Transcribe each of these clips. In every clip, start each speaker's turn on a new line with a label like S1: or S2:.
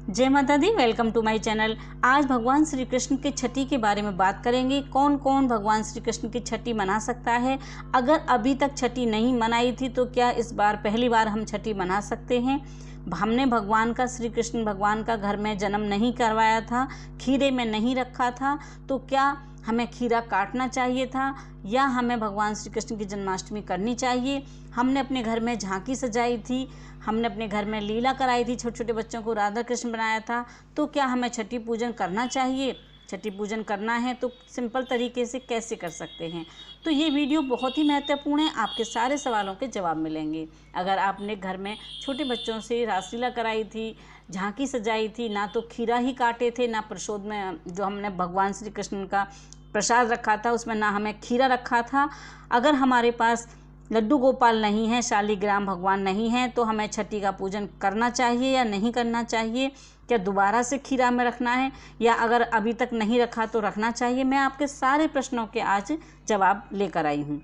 S1: जय माता दी। Welcome to my channel. आज भगवान श्री कृष्ण की छठी के बारे में बात करेंगे। कौन कौन भगवान श्री कृष्ण की छठी मना सकता है। अगर अभी तक छठी नहीं मनाई थी तो क्या इस बार पहली बार हम छठी मना सकते हैं। हमने भगवान का, श्री कृष्ण भगवान का घर में जन्म नहीं करवाया था, खीरे में नहीं रखा था, तो क्या हमें खीरा काटना चाहिए था या हमें भगवान श्री कृष्ण की जन्माष्टमी करनी चाहिए। हमने अपने घर में झांकी सजाई थी, हमने अपने घर में लीला कराई थी, छोटे छोटे बच्चों को राधा कृष्ण बनाया था, तो क्या हमें छठी पूजन करना चाहिए। छठी पूजन करना है तो सिंपल तरीके से कैसे कर सकते हैं। तो ये वीडियो बहुत ही महत्वपूर्ण है, आपके सारे सवालों के जवाब मिलेंगे। अगर आपने घर में छोटे बच्चों से रासलीला कराई थी, झांकी सजाई थी, ना तो खीरा ही काटे थे, ना प्रसाद में जो हमने भगवान श्री कृष्ण का प्रसाद रखा था उसमें ना हमें खीरा रखा था। अगर हमारे पास लड्डू गोपाल नहीं है, शालिग्राम भगवान नहीं है, तो हमें छठी का पूजन करना चाहिए या नहीं करना चाहिए। क्या दोबारा से खीरा में रखना है या अगर अभी तक नहीं रखा तो रखना चाहिए। मैं आपके सारे प्रश्नों के आज जवाब लेकर आई हूँ।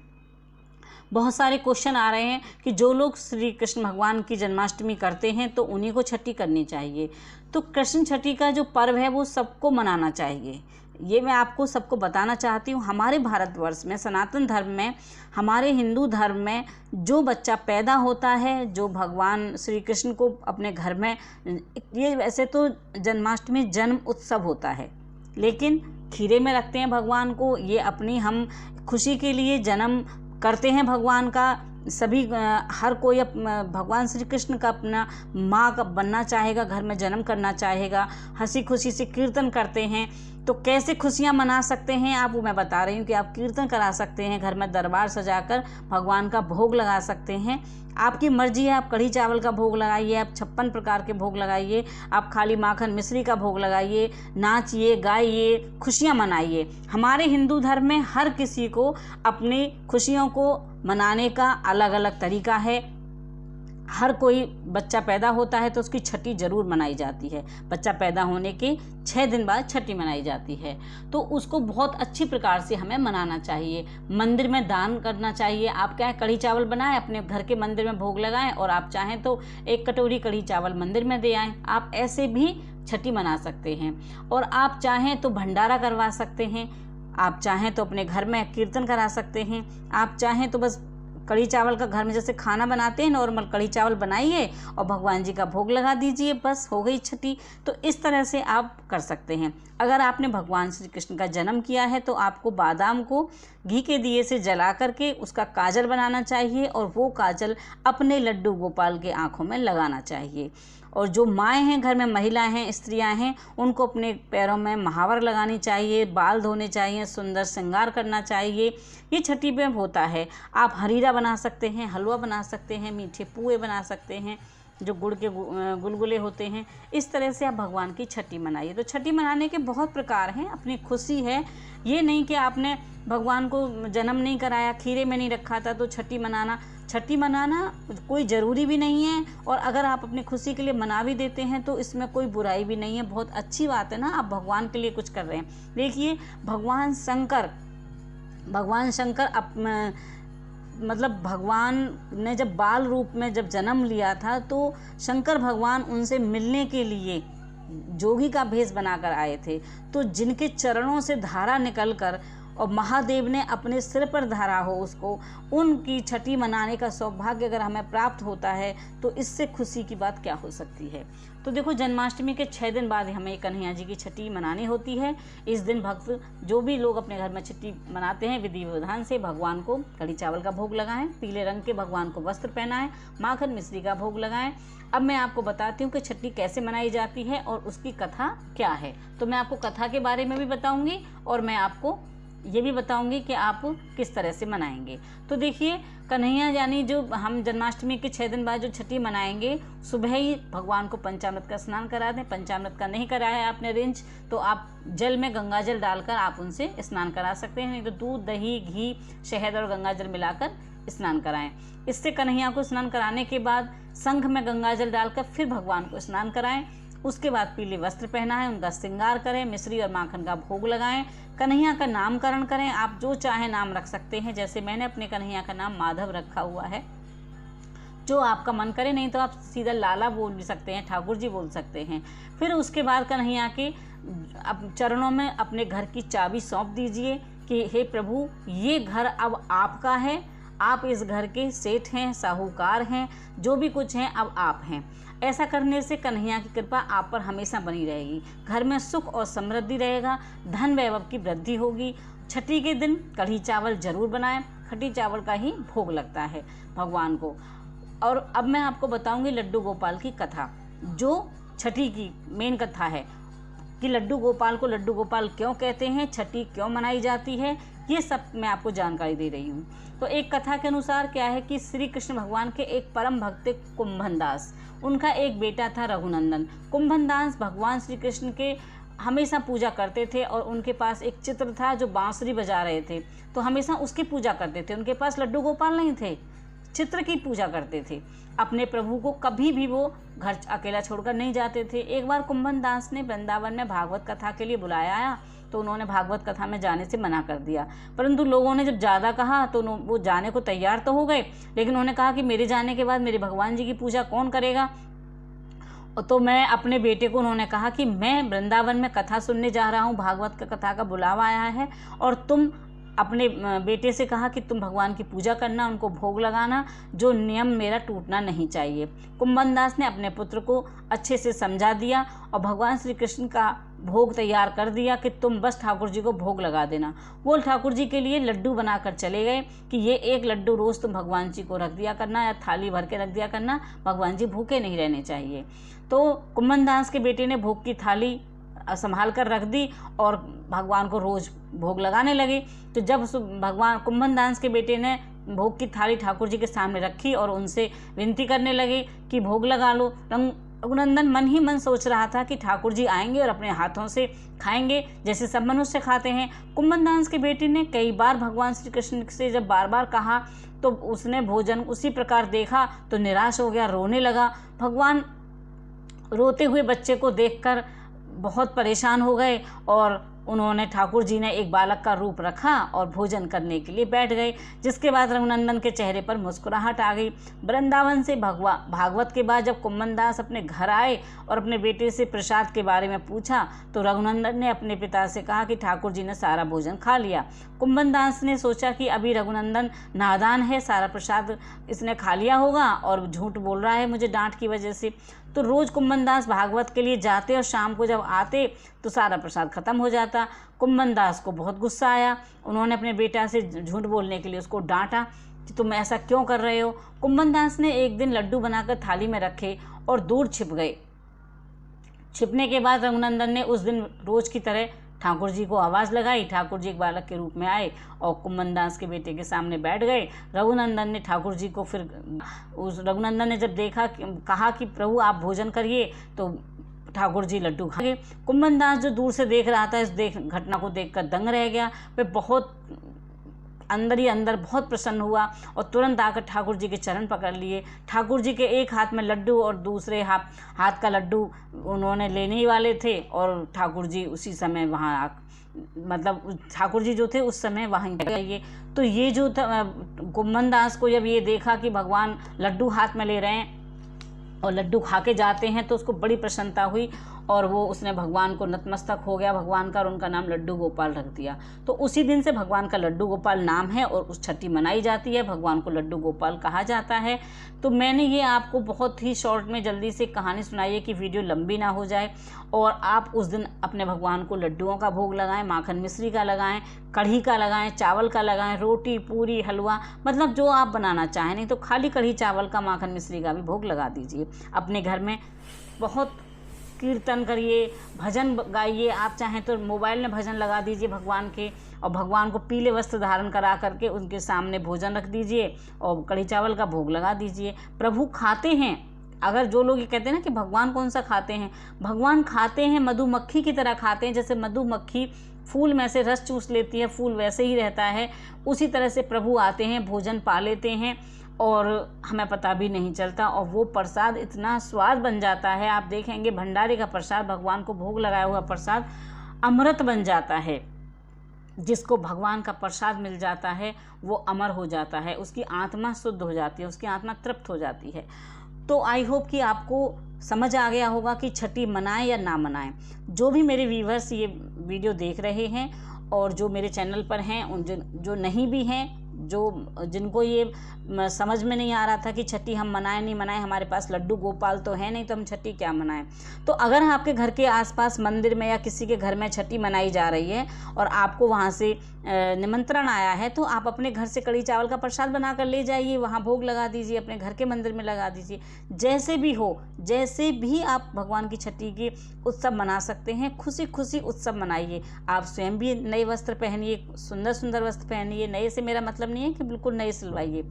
S1: बहुत सारे क्वेश्चन आ रहे हैं कि जो लोग श्री कृष्ण भगवान की जन्माष्टमी करते हैं तो उन्हीं को छठी करनी चाहिए। तो कृष्ण छठी का जो पर्व है वो सबको मनाना चाहिए, ये मैं आपको सबको बताना चाहती हूँ। हमारे भारतवर्ष में, सनातन धर्म में, हमारे हिंदू धर्म में जो बच्चा पैदा होता है, जो भगवान श्री कृष्ण को अपने घर में, ये वैसे तो जन्माष्टमी जन्म उत्सव होता है, लेकिन खीरे में रखते हैं भगवान को। ये अपनी हम खुशी के लिए जन्म करते हैं भगवान का। सभी हर कोई भगवान श्री कृष्ण का अपना माँ का बनना चाहेगा, घर में जन्म करना चाहेगा, हंसी खुशी से कीर्तन करते हैं। तो कैसे खुशियाँ मना सकते हैं आप, वो मैं बता रही हूँ कि आप कीर्तन करा सकते हैं, घर में दरबार सजाकर भगवान का भोग लगा सकते हैं। आपकी मर्जी है, आप कढ़ी चावल का भोग लगाइए, आप 56 प्रकार के भोग लगाइए, आप खाली माखन मिश्री का भोग लगाइए, नाचिए गाइए, खुशियाँ मनाइए। हमारे हिंदू धर्म में हर किसी को अपनी खुशियों को मनाने का अलग अलग तरीका है। हर कोई बच्चा पैदा होता है तो उसकी छठी जरूर मनाई जाती है। बच्चा पैदा होने के 6 दिन बाद छठी मनाई जाती है, तो उसको बहुत अच्छी प्रकार से हमें मनाना चाहिए। मंदिर में दान करना चाहिए। आप क्या है, कढ़ी चावल बनाएं, अपने घर के मंदिर में भोग लगाएं, और आप चाहें तो 1 कटोरी कढ़ी चावल मंदिर में दे आएँ। आप ऐसे भी छठी मना सकते हैं। और आप चाहें तो भंडारा करवा सकते हैं, आप चाहें तो अपने घर में कीर्तन करा सकते हैं, आप चाहें तो बस कढ़ी चावल का घर में जैसे खाना बनाते हैं नॉर्मल कढ़ी चावल बनाइए और भगवान जी का भोग लगा दीजिए, बस हो गई छठी। तो इस तरह से आप कर सकते हैं। अगर आपने भगवान श्री कृष्ण का जन्म किया है तो आपको बादाम को घी के दिए से जला करके उसका काजल बनाना चाहिए और वो काजल अपने लड्डू गोपाल के आँखों में लगाना चाहिए। और जो माएँ हैं, घर में महिलाएं हैं, स्त्रियां हैं, उनको अपने पैरों में महावर लगानी चाहिए, बाल धोने चाहिए, सुंदर श्रृंगार करना चाहिए। ये छठी पे होता है। आप हरीरा बना सकते हैं, हलवा बना सकते हैं, मीठे पुए बना सकते हैं, जो गुड़ के गुलगुले होते हैं। इस तरह से आप भगवान की छठी मनाइए। तो छठी मनाने के बहुत प्रकार हैं, अपनी खुशी है। ये नहीं कि आपने भगवान को जन्म नहीं कराया, खीरे में नहीं रखा था तो छठी मनाना कोई ज़रूरी भी नहीं है। और अगर आप अपनी खुशी के लिए मना भी देते हैं तो इसमें कोई बुराई भी नहीं है, बहुत अच्छी बात है ना। आप भगवान के लिए कुछ कर रहे हैं। देखिए भगवान शंकर मतलब भगवान ने जब बाल रूप में जब जन्म लिया था तो शंकर भगवान उनसे मिलने के लिए जोगी का भेष बनाकर आए थे। तो जिनके चरणों से धारा निकलकर और महादेव ने अपने सिर पर धारा हो उसको, उनकी छठी मनाने का सौभाग्य अगर हमें प्राप्त होता है तो इससे खुशी की बात क्या हो सकती है। तो देखो, जन्माष्टमी के 6 दिन बाद हमें कन्हैया जी की छठी मनानी होती है। इस दिन भक्त, जो भी लोग अपने घर में छठी मनाते हैं, विधि विधान से भगवान को कढ़ी चावल का भोग लगाएं, पीले रंग के भगवान को वस्त्र पहनाएं, माखन मिश्री का भोग लगाएं। अब मैं आपको बताती हूँ कि छठी कैसे मनाई जाती है और उसकी कथा क्या है। तो मैं आपको कथा के बारे में भी बताऊँगी और मैं आपको ये भी बताऊंगी कि आप किस तरह से मनाएंगे। तो देखिए, कन्हैया यानी जो हम जन्माष्टमी के 6 दिन बाद जो छठी मनाएंगे, सुबह ही भगवान को पंचामृत का स्नान करा दें। पंचामृत का नहीं कराया है आपने रिंच, तो आप जल में गंगा जल डालकर आप उनसे स्नान करा सकते हैं। नहीं तो दूध, दही, घी, शहद और गंगा जल मिलाकर स्नान कराएं। इससे कन्हैया को स्नान कराने के बाद शंख में गंगा जल डालकर फिर भगवान को स्नान कराएं। उसके बाद पीले वस्त्र पहनाएं, उनका श्रृंगार करें, मिश्री और माखन का भोग लगाएं, कन्हैया का नामकरण करें। आप जो चाहे नाम रख सकते हैं, जैसे मैंने अपने कन्हैया का नाम माधव रखा हुआ है। जो आपका मन करे, नहीं तो आप सीधा लाला बोल भी सकते हैं, ठाकुर जी बोल सकते हैं। फिर उसके बाद कन्हैया के अब चरणों में अपने घर की चाबी सौंप दीजिए कि हे प्रभु, ये घर अब आपका है, आप इस घर के सेठ हैं, साहूकार हैं, जो भी कुछ हैं अब आप हैं। ऐसा करने से कन्हैया की कृपा आप पर हमेशा बनी रहेगी, घर में सुख और समृद्धि रहेगा, धन वैभव की वृद्धि होगी। छठी के दिन कढ़ी चावल जरूर बनाएं, खट्टी चावल का ही भोग लगता है भगवान को। और अब मैं आपको बताऊंगी लड्डू गोपाल की कथा, जो छठी की मेन कथा है कि लड्डू गोपाल को लड्डू गोपाल क्यों कहते हैं, छठी क्यों मनाई जाती है, ये सब मैं आपको जानकारी दे रही हूँ। तो एक कथा के अनुसार क्या है कि श्री कृष्ण भगवान के एक परम भक्त कुंभन दास, उनका एक बेटा था रघुनंदन। कुंभन दास भगवान श्री कृष्ण के हमेशा पूजा करते थे और उनके पास एक चित्र था जो बांसुरी बजा रहे थे, तो हमेशा उसकी पूजा करते थे। उनके पास लड्डू गोपाल नहीं थे, चित्र की पूजा करते थे। अपने प्रभु को कभी भी वो घर अकेला छोड़कर नहीं जाते थे। एक बार कुंभन दास ने वृंदावन में भागवत कथा के लिए बुलाया, तो उन्होंने भागवत कथा में जाने से मना कर दिया। परंतु लोगों ने जब ज़्यादा कहा तो वो जाने को तैयार तो हो गए, लेकिन उन्होंने कहा कि मेरे जाने के बाद मेरे भगवान जी की पूजा कौन करेगा। तो मैं अपने बेटे को, उन्होंने कहा कि मैं वृंदावन में कथा सुनने जा रहा हूँ, भागवत का कथा का बुलावा आया है, और तुम अपने बेटे से कहा कि तुम भगवान की पूजा करना, उनको भोग लगाना, जो नियम मेरा टूटना नहीं चाहिए। कुंभन दास ने अपने पुत्र को अच्छे से समझा दिया और भगवान श्री कृष्ण का भोग तैयार कर दिया कि तुम बस ठाकुर जी को भोग लगा देना। वो ठाकुर जी के लिए लड्डू बनाकर चले गए कि ये एक लड्डू रोज़ तुम भगवान जी को रख दिया करना, या थाली भर के रख दिया करना, भगवान जी भूखे नहीं रहने चाहिए। तो कुंभन दास के बेटे ने भोग की थाली संभाल कर रख दी और भगवान को रोज़ भोग लगाने लगे। तो जब भगवान कुंभन दास के बेटे ने भोग की थाली ठाकुर जी के सामने रखी और उनसे विनती करने लगे कि भोग लगा लो, रघुनंदन मन ही मन सोच रहा था कि ठाकुर जी आएंगे और अपने हाथों से खाएंगे जैसे सब मनुष्य खाते हैं। कुंभन दास के बेटे ने कई बार भगवान श्री कृष्ण से जब बार बार कहा तो उसने भोजन उसी प्रकार देखा तो निराश हो गया, रोने लगा। भगवान रोते हुए बच्चे को देखकर बहुत परेशान हो गए और उन्होंने, ठाकुर जी ने एक बालक का रूप रखा और भोजन करने के लिए बैठ गए, जिसके बाद रघुनंदन के चेहरे पर मुस्कुराहट आ गई। वृंदावन से भागवत के बाद जब कुंभन दास अपने घर आए और अपने बेटे से प्रसाद के बारे में पूछा तो रघुनंदन ने अपने पिता से कहा कि ठाकुर जी ने सारा भोजन खा लिया। कुंभन दास ने सोचा कि अभी रघुनंदन नादान है, सारा प्रसाद इसने खा लिया होगा और झूठ बोल रहा है मुझे डांट की वजह से। तो रोज़ कुंभन दास भागवत के लिए जाते और शाम को जब आते तो सारा प्रसाद खत्म हो जाता। कुंभन दास को बहुत गुस्सा आया, उन्होंने अपने बेटा से झूठ बोलने के लिए उसको डांटा कि तुम ऐसा क्यों कर रहे हो। कुंभन दास ने एक दिन लड्डू बनाकर थाली में रखे और दूर छिप गए। छिपने के बाद रघुनंदन ने उस दिन रोज़ की तरह ठाकुर जी को आवाज़ लगाई। ठाकुर जी एक बालक के रूप में आए और कुंभन दास के बेटे के सामने बैठ गए। रघुनंदन ने ठाकुर जी को रघुनंदन ने जब देखा, कहा कि प्रभु आप भोजन करिए, तो ठाकुर जी लड्डू खा गए। कुंभन दास जो दूर से देख रहा था, इस घटना को देखकर दंग रह गया। वे बहुत अंदर ही अंदर बहुत प्रसन्न हुआ और तुरंत आकर ठाकुर जी के चरण पकड़ लिए। ठाकुर जी के एक हाथ में लड्डू और दूसरे हाथ का लड्डू उन्होंने लेने ही वाले थे और ठाकुर जी उसी समय वहाँ मतलब ठाकुर जी जो थे उस समय वहीं गए। तो ये जो कुंभन दास को जब ये देखा कि भगवान लड्डू हाथ में ले रहे हैं और लड्डू खा के जाते हैं तो उसको बड़ी प्रसन्नता हुई और उसने भगवान को नतमस्तक हो गया भगवान का, और उनका नाम लड्डू गोपाल रख दिया। तो उसी दिन से भगवान का लड्डू गोपाल नाम है और उस छठी मनाई जाती है, भगवान को लड्डू गोपाल कहा जाता है। तो मैंने ये आपको बहुत ही शॉर्ट में जल्दी से कहानी सुनाई है कि वीडियो लंबी ना हो जाए, और आप उस दिन अपने भगवान को लड्डुओं का भोग लगाएं, माखन मिश्री का लगाएं, कढ़ी का लगाएं, चावल का लगाएं, रोटी पूरी हलवा, मतलब जो आप बनाना चाहें। नहीं तो खाली कढ़ी चावल का, माखन मिश्री का भी भोग लगा दीजिए। अपने घर में बहुत कीर्तन करिए, भजन गाइए, आप चाहें तो मोबाइल में भजन लगा दीजिए भगवान के, और भगवान को पीले वस्त्र धारण करा करके उनके सामने भोजन रख दीजिए और कढ़ी चावल का भोग लगा दीजिए। प्रभु खाते हैं, अगर जो लोग ये कहते हैं ना कि भगवान कौन सा खाते हैं, भगवान खाते हैं मधुमक्खी की तरह खाते हैं। जैसे मधुमक्खी फूल में से रस चूस लेती है, फूल वैसे ही रहता है, उसी तरह से प्रभु आते हैं, भोजन पा लेते हैं और हमें पता भी नहीं चलता, और वो प्रसाद इतना स्वाद बन जाता है। आप देखेंगे भंडारे का प्रसाद, भगवान को भोग लगाया हुआ प्रसाद अमृत बन जाता है। जिसको भगवान का प्रसाद मिल जाता है वो अमर हो जाता है, उसकी आत्मा शुद्ध हो जाती है, उसकी आत्मा तृप्त हो जाती है। तो आई होप कि आपको समझ आ गया होगा कि छठी मनाएं या ना मनाएं। जो भी मेरे व्यूवर्स ये वीडियो देख रहे हैं और जो मेरे चैनल पर हैं, उन जो नहीं भी हैं, जिनको ये समझ में नहीं आ रहा था कि छठी हम मनाएं नहीं मनाएं, हमारे पास लड्डू गोपाल तो है नहीं तो हम छठी क्या मनाएं। तो अगर आपके घर के आसपास मंदिर में या किसी के घर में छठी मनाई जा रही है और आपको वहाँ से निमंत्रण आया है, तो आप अपने घर से कढ़ी चावल का प्रसाद बना कर ले जाइए, वहाँ भोग लगा दीजिए, अपने घर के मंदिर में लगा दीजिए। जैसे भी हो, जैसे भी आप भगवान की छठी के उत्सव मना सकते हैं, खुशी खुशी उत्सव मनाइए। आप स्वयं भी नए वस्त्र पहनिए, सुंदर सुंदर वस्त्र पहनिए। नए से मेरा मतलब नहीं है कि बिल्कुल नए सिलवाइए,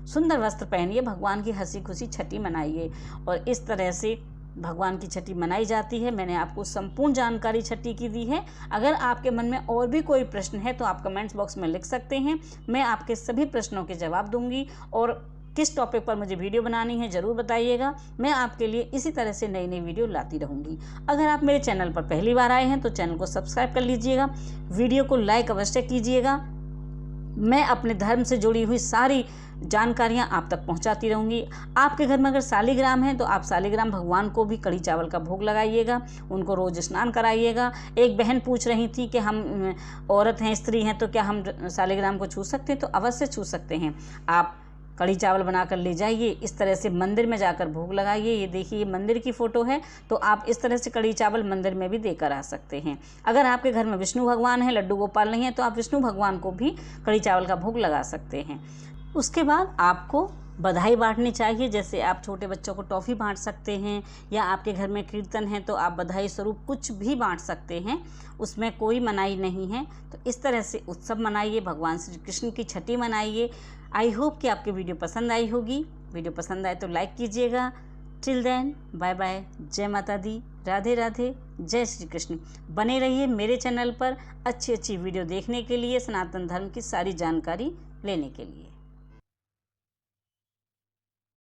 S1: सुंदर वस्त्र पहनिए, भगवान की हंसी खुशी छठी मनाइए। और इस तरह से भगवान की छठी मनाई जाती है। मैंने आपको संपूर्ण जानकारी छठी की दी है। अगर आपके मन में और भी कोई प्रश्न है तो आप कमेंट्स बॉक्स में लिख सकते हैं, मैं आपके सभी प्रश्नों के जवाब दूंगी। और किस टॉपिक पर मुझे वीडियो बनानी है ज़रूर बताइएगा, मैं आपके लिए इसी तरह से नई नई वीडियो लाती रहूँगी। अगर आप मेरे चैनल पर पहली बार आए हैं तो चैनल को सब्सक्राइब कर लीजिएगा, वीडियो को लाइक अवश्य कीजिएगा। मैं अपने धर्म से जुड़ी हुई सारी जानकारियां आप तक पहुंचाती रहूंगी। आपके घर में अगर सालिग्राम है तो आप सालिग्राम भगवान को भी कढ़ी चावल का भोग लगाइएगा, उनको रोज स्नान कराइएगा। एक बहन पूछ रही थी कि हम औरत हैं, स्त्री हैं, तो क्या हम सालिग्राम को छू सकते हैं? तो अवश्य छू सकते हैं। आप कढ़ी चावल बनाकर ले जाइए, इस तरह से मंदिर में जाकर भोग लगाइए। ये देखिए, ये मंदिर की फ़ोटो है, तो आप इस तरह से कढ़ी चावल मंदिर में भी देकर आ सकते हैं। अगर आपके घर में विष्णु भगवान है, लड्डू गोपाल नहीं है, तो आप विष्णु भगवान को भी कढ़ी चावल का भोग लगा सकते हैं। उसके बाद आपको बधाई बांटनी चाहिए। जैसे आप छोटे बच्चों को टॉफ़ी बांट सकते हैं, या आपके घर में कीर्तन है तो आप बधाई स्वरूप कुछ भी बांट सकते हैं, उसमें कोई मनाही नहीं है। तो इस तरह से उत्सव मनाइए, भगवान श्री कृष्ण की छठी मनाइए। आई होप कि आपकी वीडियो पसंद आई होगी। वीडियो पसंद आए तो लाइक कीजिएगा। टिल देन, बाय बाय, जय माता दी, राधे राधे, जय श्री कृष्ण। बने रहिए मेरे चैनल पर अच्छी अच्छी वीडियो देखने के लिए, सनातन धर्म की सारी जानकारी लेने के लिए।